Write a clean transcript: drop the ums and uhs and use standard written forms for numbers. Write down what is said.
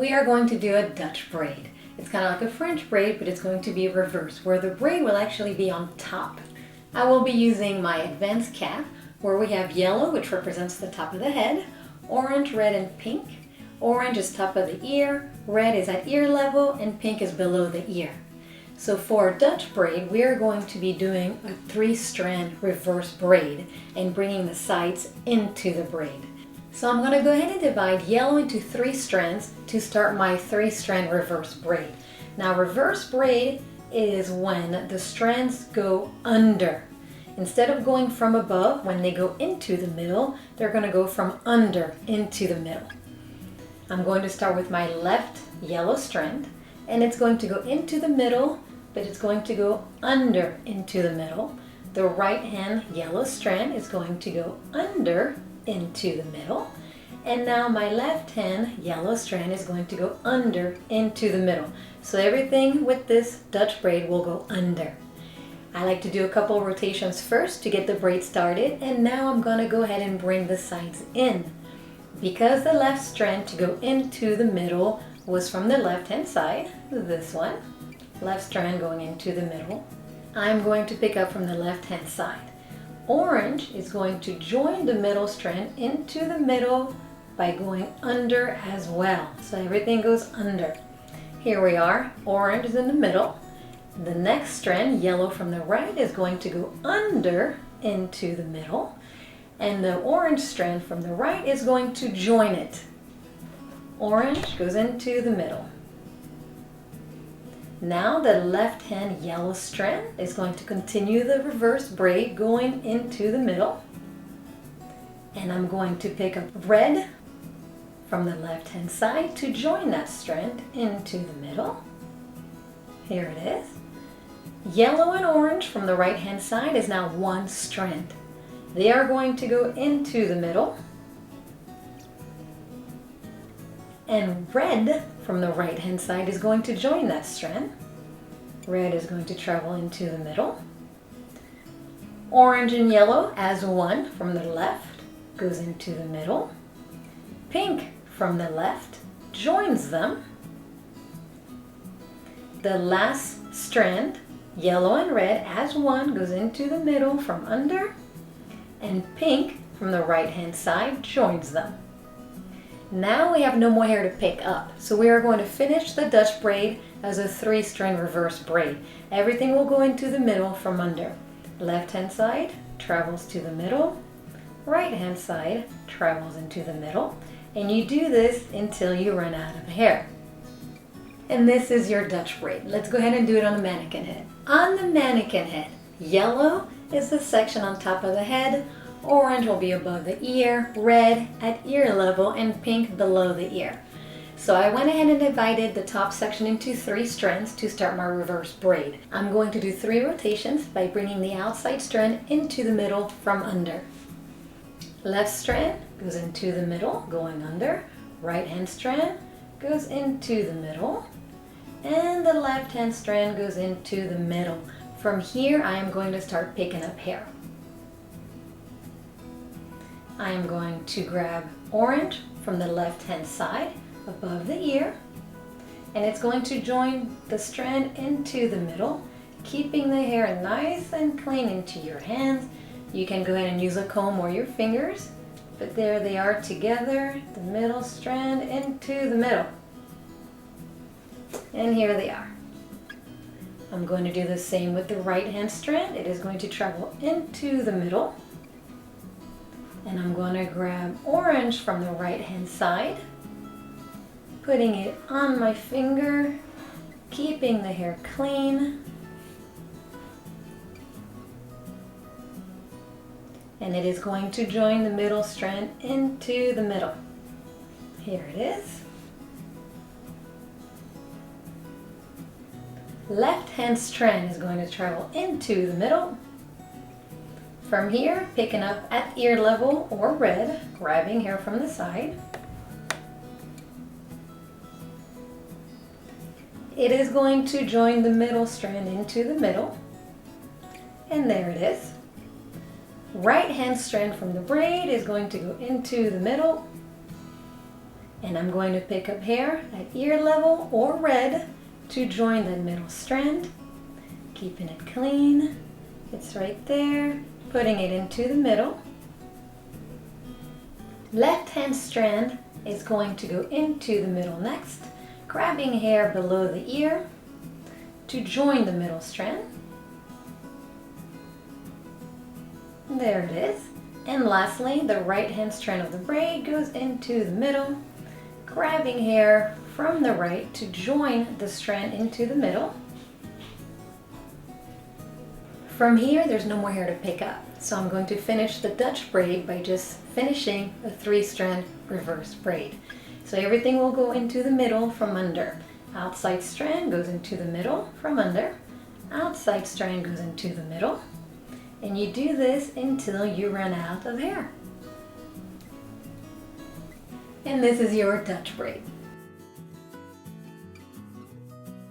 we are going to do a Dutch braid. It's kind of like a French braid, but it's going to be reversed, where the braid will actually be on top. I will be using my advanced cap, where we have yellow, which represents the top of the head, orange, red, and pink. Orange is top of the ear, red is at ear level, and pink is below the ear. So for a Dutch braid, we are going to be doing a 3-strand reverse braid and bringing the sides into the braid. So I'm going to go ahead and divide yellow into 3 strands to start my 3-strand reverse braid. Now reverse braid is when the strands go under. Instead of going from above, when they go into the middle, they're going to go from under into the middle. I'm going to start with my left yellow strand, and it's going to go into the middle, but it's going to go under into the middle. The right hand yellow strand is going to go under into the middle. And now my left hand yellow strand is going to go under into the middle. So everything with this Dutch braid will go under. I like to do a couple rotations first to get the braid started, and now I'm going to go ahead and bring the sides in. Because the left strand to go into the middle was from the left hand side, this one, left strand going into the middle, I'm going to pick up from the left hand side. Orange is going to join the middle strand into the middle by going under as well. So everything goes under. Here we are, orange is in the middle. The next strand, yellow from the right, is going to go under into the middle. And the orange strand from the right is going to join it. Orange goes into the middle. Now the left hand yellow strand is going to continue the reverse braid going into the middle. And I'm going to pick up red from the left hand side to join that strand into the middle. Here it is. Yellow and orange from the right hand side is now one strand. They are going to go into the middle. And red from the right hand side is going to join that strand. Red is going to travel into the middle. Orange and yellow as one from the left goes into the middle. Pink from the left joins them. The last strand, yellow and red as one, goes into the middle from under. And pink from the right hand side joins them. Now we have no more hair to pick up, so we are going to finish the Dutch braid as a 3-strand reverse braid. Everything will go into the middle from under. Left hand side travels to the middle, right hand side travels into the middle, and you do this until you run out of hair. And this is your Dutch braid. Let's go ahead and do it on the mannequin head. On the mannequin head, yellow is the section on top of the head, orange will be above the ear, red at ear level, and pink below the ear. So I went ahead and divided the top section into 3 strands to start my reverse braid. I'm going to do 3 rotations by bringing the outside strand into the middle from under. Left strand goes into the middle, going under. Right hand strand goes into the middle. And the left hand strand goes into the middle. From here, I am going to start picking up hair. I am going to grab orange from the left hand side above the ear, and it's going to join the strand into the middle, keeping the hair nice and clean into your hands. You can go ahead and use a comb or your fingers, but there they are together, the middle strand into the middle. And here they are. I'm going to do the same with the right hand strand. It is going to travel into the middle. And I'm going to grab orange from the right hand side, putting it on my finger, keeping the hair clean. And it is going to join the middle strand into the middle. Here it is. Left hand strand is going to travel into the middle. From here, picking up at ear level or red, grabbing hair from the side. It is going to join the middle strand into the middle. And there it is. Right hand strand from the braid is going to go into the middle. And I'm going to pick up hair at ear level or red to join the middle strand, keeping it clean. It's right there, putting it into the middle. Left hand strand is going to go into the middle next, grabbing hair below the ear to join the middle strand. There it is. And lastly, the right hand strand of the braid goes into the middle, grabbing hair from the right to join the strand into the middle. From here, there's no more hair to pick up, so I'm going to finish the Dutch braid by just finishing a 3-strand reverse braid. So everything will go into the middle from under. Outside strand goes into the middle from under. Outside strand goes into the middle. And you do this until you run out of hair. And this is your Dutch braid.